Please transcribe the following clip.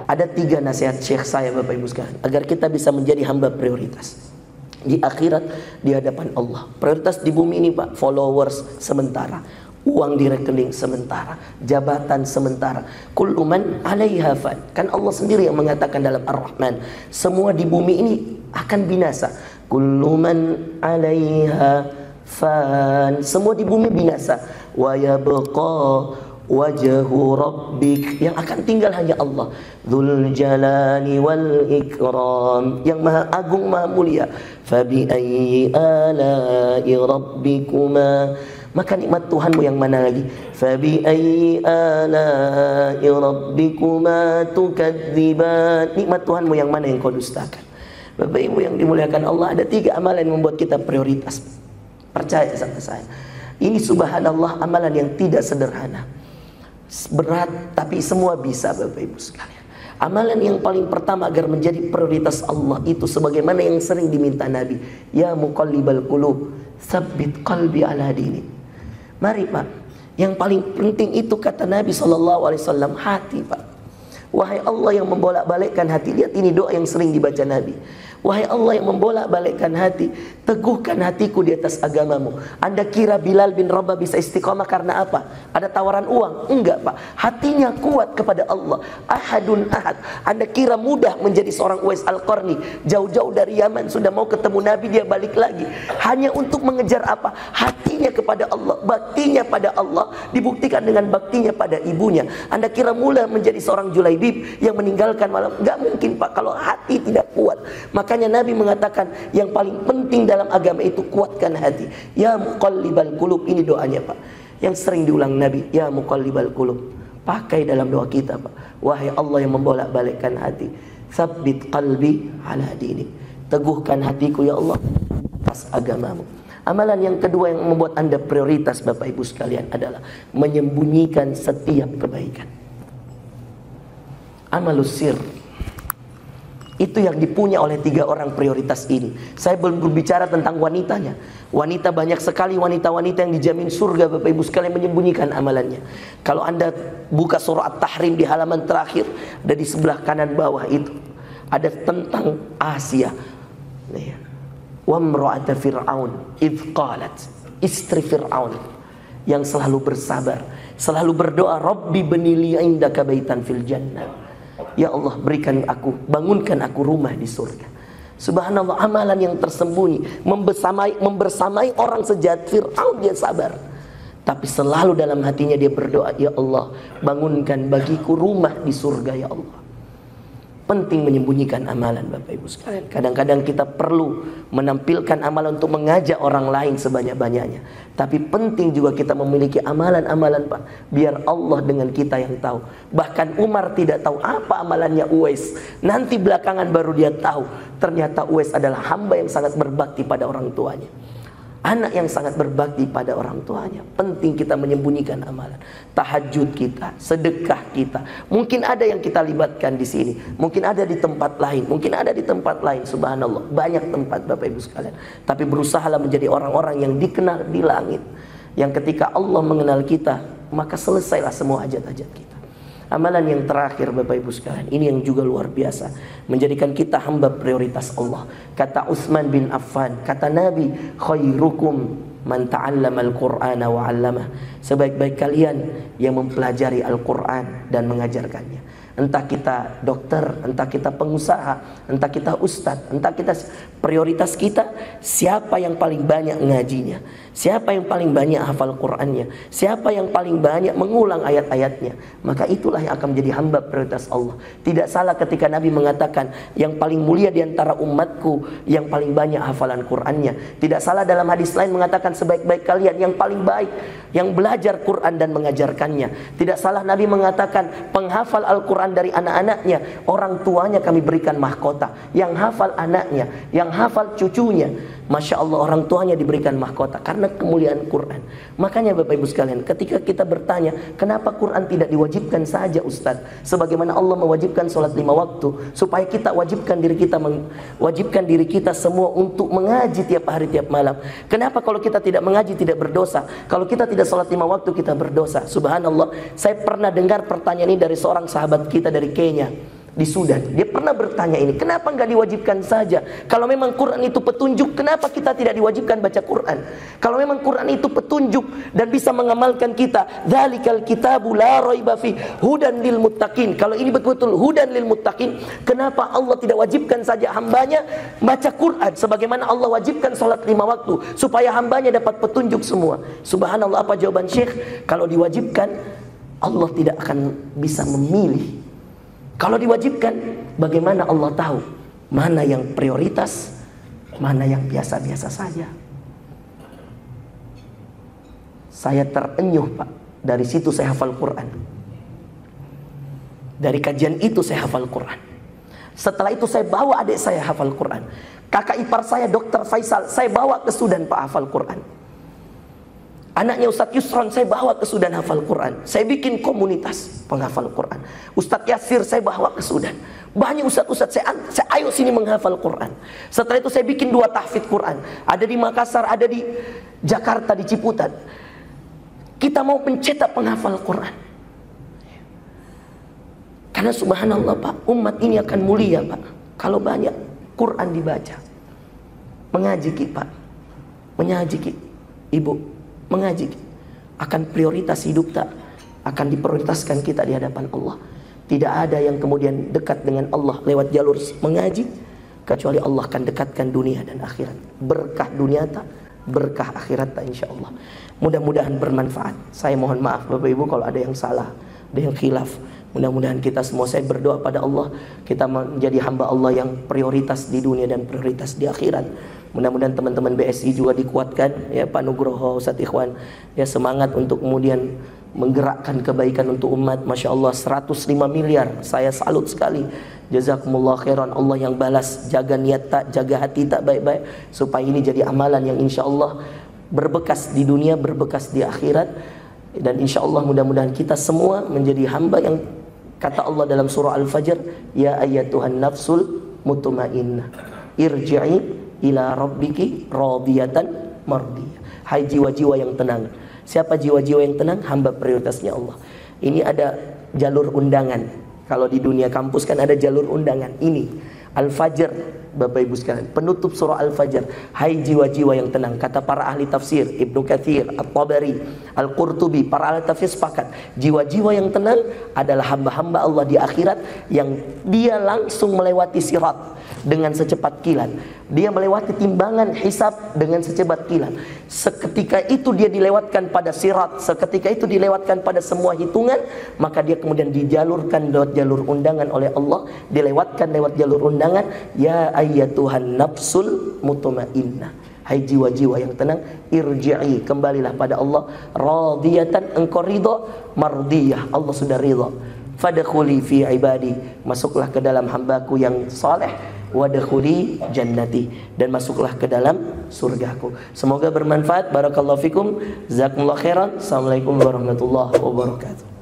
Ada 3 nasihat Syekh saya Bapak Ibu sekalian, agar kita bisa menjadi hamba prioritas di akhirat, di hadapan Allah. Prioritas di bumi ini Pak, followers sementara, uang di rekening sementara, jabatan sementara. Kullu man 'alaiha fan. Kan Allah sendiri yang mengatakan dalam Ar-Rahman, semua di bumi ini akan binasa. Kullu man 'alaiha fan. Semua di bumi binasa. Wa yabqa wajhu rabbik, yang akan tinggal hanya Allah, dzul jalali wal ikram, yang maha agung maha mulia. Fabi ayyi ala'i rabbikuma, maka nikmat Tuhanmu yang mana lagi? Fabi ayyi ala'i rabbikuma tukadziban, nikmat Tuhanmu yang mana yang kau dustakan? Bapak Ibu yang dimuliakan Allah, ada 3 amalan yang membuat kita prioritas. Percaya sama saya, ini subhanallah amalan yang tidak sederhana, berat, tapi semua bisa Bapak Ibu sekalian. Amalan yang paling pertama agar menjadi prioritas Allah itu sebagaimana yang sering diminta Nabi, ya muqallibal qulub, tsabbit qalbi ala dini. Mari Pak, yang paling penting itu kata Nabi SAW, hati Pak. Wahai Allah yang membolak-balikkan hati. Lihat ini doa yang sering dibaca Nabi. Wahai Allah yang membolak-balikkan hati, teguhkan hatiku di atas agamamu. Anda kira Bilal bin Rabah bisa istiqamah karena apa? Ada tawaran uang? Enggak Pak, hatinya kuat kepada Allah. Ahadun ahad. Anda kira mudah menjadi seorang Uwais Al-Qarni, jauh-jauh dari Yaman, sudah mau ketemu Nabi, dia balik lagi hanya untuk mengejar apa? Hatinya kepada Allah, baktinya pada Allah dibuktikan dengan baktinya pada ibunya. Anda kira mudah menjadi seorang Julaibib yang meninggalkan malam? Enggak mungkin Pak, kalau hati tidak kuat. Makanya Nabi mengatakan yang paling penting dalam agama itu kuatkan hati. Ya muqallibal qulub, ini doanya Pak, yang sering diulang Nabi. Ya muqallibal qulub, pakai dalam doa kita Pak. Wahai Allah yang membolak-balikkan hati, tsabbit qalbi ala dini, teguhkan hatiku ya Allah atas agamamu. Amalan yang kedua yang membuat Anda prioritas Bapak Ibu sekalian adalah menyembunyikan setiap kebaikan. Amalus sir, itu yang dipunya oleh 3 orang prioritas ini. Saya belum berbicara tentang wanitanya. Wanita, banyak sekali wanita-wanita yang dijamin surga Bapak Ibu sekalian menyembunyikan amalannya. Kalau Anda buka surah At-Tahrim di halaman terakhir, ada di sebelah kanan bawah itu, ada tentang Asia. Wa imra'ata Fir'aun idh qalat, istri Fir'aun yang selalu bersabar, selalu berdoa, Rabbi bnili indaka baitan fil jannah. Ya Allah, berikan aku, bangunkan aku rumah di surga. Subhanallah, amalan yang tersembunyi, membersamai orang sejahat Fir'aun, dia sabar. Tapi selalu dalam hatinya dia berdoa, ya Allah, bangunkan bagiku rumah di surga ya Allah. Penting menyembunyikan amalan Bapak Ibu sekalian. Kadang-kadang kita perlu menampilkan amalan untuk mengajak orang lain sebanyak-banyaknya. Tapi penting juga kita memiliki amalan-amalan Pak, biar Allah dengan kita yang tahu. Bahkan Umar tidak tahu apa amalannya Uwais. Nanti belakangan baru dia tahu, ternyata Uwais adalah hamba yang sangat berbakti pada orang tuanya, anak yang sangat berbakti pada orang tuanya. Penting kita menyembunyikan amalan. Tahajud kita, sedekah kita, mungkin ada yang kita libatkan di sini, mungkin ada di tempat lain, mungkin ada di tempat lain. Subhanallah, banyak tempat Bapak Ibu sekalian. Tapi berusahalah menjadi orang-orang yang dikenal di langit, yang ketika Allah mengenal kita, maka selesailah semua hajat-hajat kita. Amalan yang terakhir Bapak Ibu sekalian, ini yang juga luar biasa, menjadikan kita hamba prioritas Allah. Kata Utsman bin Affan, kata Nabi, khairukum man ta'allama al-Qur'ana wa 'allamah. Sebaik-baik kalian yang mempelajari Al-Qur'an dan mengajarkannya. Entah kita dokter, entah kita pengusaha, entah kita ustadz, entah kita, prioritas kita siapa yang paling banyak ngajinya, siapa yang paling banyak hafal Qur'annya, siapa yang paling banyak mengulang ayat-ayatnya. Maka itulah yang akan menjadi hamba prioritas Allah. Tidak salah ketika Nabi mengatakan yang paling mulia di antara umatku yang paling banyak hafalan Qur'annya. Tidak salah dalam hadis lain mengatakan sebaik-baik kalian yang paling baik yang belajar Qur'an dan mengajarkannya. Tidak salah Nabi mengatakan penghafal Al-Qur'an dari anak-anaknya, orang tuanya kami berikan mahkota. Yang hafal anaknya, yang hafal cucunya, Masya Allah, orang tuanya diberikan mahkota karena kemuliaan Quran. Makanya Bapak Ibu sekalian, ketika kita bertanya kenapa Quran tidak diwajibkan saja Ustaz, sebagaimana Allah mewajibkan sholat 5 waktu, supaya kita wajibkan diri kita semua untuk mengaji tiap hari tiap malam. Kenapa kalau kita tidak mengaji tidak berdosa, kalau kita tidak sholat 5 waktu kita berdosa? Subhanallah, saya pernah dengar pertanyaan ini dari seorang sahabat kita dari Kenya. di Sudan. Dia pernah bertanya ini, kenapa nggak diwajibkan saja? Kalau memang Quran itu petunjuk, kenapa kita tidak diwajibkan baca Quran? Kalau memang Quran itu petunjuk dan bisa mengamalkan kita, dzalikal kitabu la raiba fi hudan lil muttaqin. Kalau ini betul-betul hudan lil muttaqin, kenapa Allah tidak wajibkan saja hambanya baca Quran sebagaimana Allah wajibkan salat 5 waktu supaya hambanya dapat petunjuk semua? Subhanallah, apa jawaban Syekh? Kalau diwajibkan, Allah tidak akan bisa memilih. Kalau diwajibkan, bagaimana Allah tahu mana yang prioritas, mana yang biasa-biasa saja? Saya terenyuh, Pak. Dari situ saya hafal Quran. Dari kajian itu saya hafal Quran. Setelah itu saya bawa adik saya hafal Quran. Kakak ipar saya Dr. Faisal, saya bawa ke Sudan, Pak, hafal Quran. Anaknya Ustadz Yusron saya bawa ke Sudan hafal Quran. Saya bikin komunitas penghafal Quran. Ustadz Yasir saya bawa ke Sudan. Banyak ustadz-ustadz saya ayo sini menghafal Quran. Setelah itu saya bikin 2 tahfidz Quran. Ada di Makassar, ada di Jakarta, di Ciputat. Kita mau mencetak penghafal Quran. Karena subhanallah, Pak, umat ini akan mulia, Pak, kalau banyak Quran dibaca. Mengaji, Pak. Mengaji, Ibu. Mengaji akan prioritas hidup, tak akan diprioritaskan kita di hadapan Allah. Tidak ada yang kemudian dekat dengan Allah lewat jalur mengaji, kecuali Allah akan dekatkan dunia dan akhirat. Berkah dunia tak, berkah akhirat tak, insya Allah. Mudah-mudahan bermanfaat. Saya mohon maaf Bapak Ibu kalau ada yang salah, ada yang khilaf. Mudah-mudahan kita semua, saya berdoa pada Allah, kita menjadi hamba Allah yang prioritas di dunia dan prioritas di akhirat. Mudah-mudahan teman-teman BSI juga dikuatkan, ya Pak Nugroho, Ustadz Ikhwan, ya semangat untuk kemudian menggerakkan kebaikan untuk umat. Masya Allah 105 miliar, saya salut sekali. Jazakumullah khairan, Allah yang balas. Jaga niat tak, jaga hati tak baik-baik, supaya ini jadi amalan yang insya Allah berbekas di dunia, berbekas di akhirat. Dan insya Allah mudah-mudahan kita semua menjadi hamba yang kata Allah dalam surah Al-Fajr, ya ayyatuhan nafsul mutmainnah irji'i ila rabbiki radiyatan mardiyah. Hai jiwa-jiwa yang tenang. Siapa jiwa-jiwa yang tenang? Hamba prioritasnya Allah. Ini ada jalur undangan. Kalau di dunia kampus kan ada jalur undangan. Ini Al-Fajr, Bapak Ibu sekalian, penutup surah Al-Fajr. Hai jiwa-jiwa yang tenang. Kata para ahli tafsir, Ibnu Katsir, At-Tabari, Al-Qurtubi, para ahli tafsir sepakat, jiwa-jiwa yang tenang adalah hamba-hamba Allah di akhirat yang dia langsung melewati sirat dengan secepat kilat. Dia melewati timbangan hisab dengan secepat kilat. Seketika itu dia dilewatkan pada sirat, seketika itu dilewatkan pada semua hitungan, maka dia kemudian dijalurkan lewat jalur undangan oleh Allah, dilewatkan lewat jalur undangan, ya ayyatuhan nafsul mutmainnah. Hai jiwa-jiwa yang tenang, irji'i, kembalilah pada Allah, radiyatan, engkau ridha, mardiyah, Allah sudah ridha. Fadkhuli fi ibadi, masuklah ke dalam hambaku yang saleh, wadkhuli jannati, dan masuklah ke dalam surgaku. Semoga bermanfaat. Barakallahu fikum, jazakumullah khairan. Assalamualaikum warahmatullahi wabarakatuh.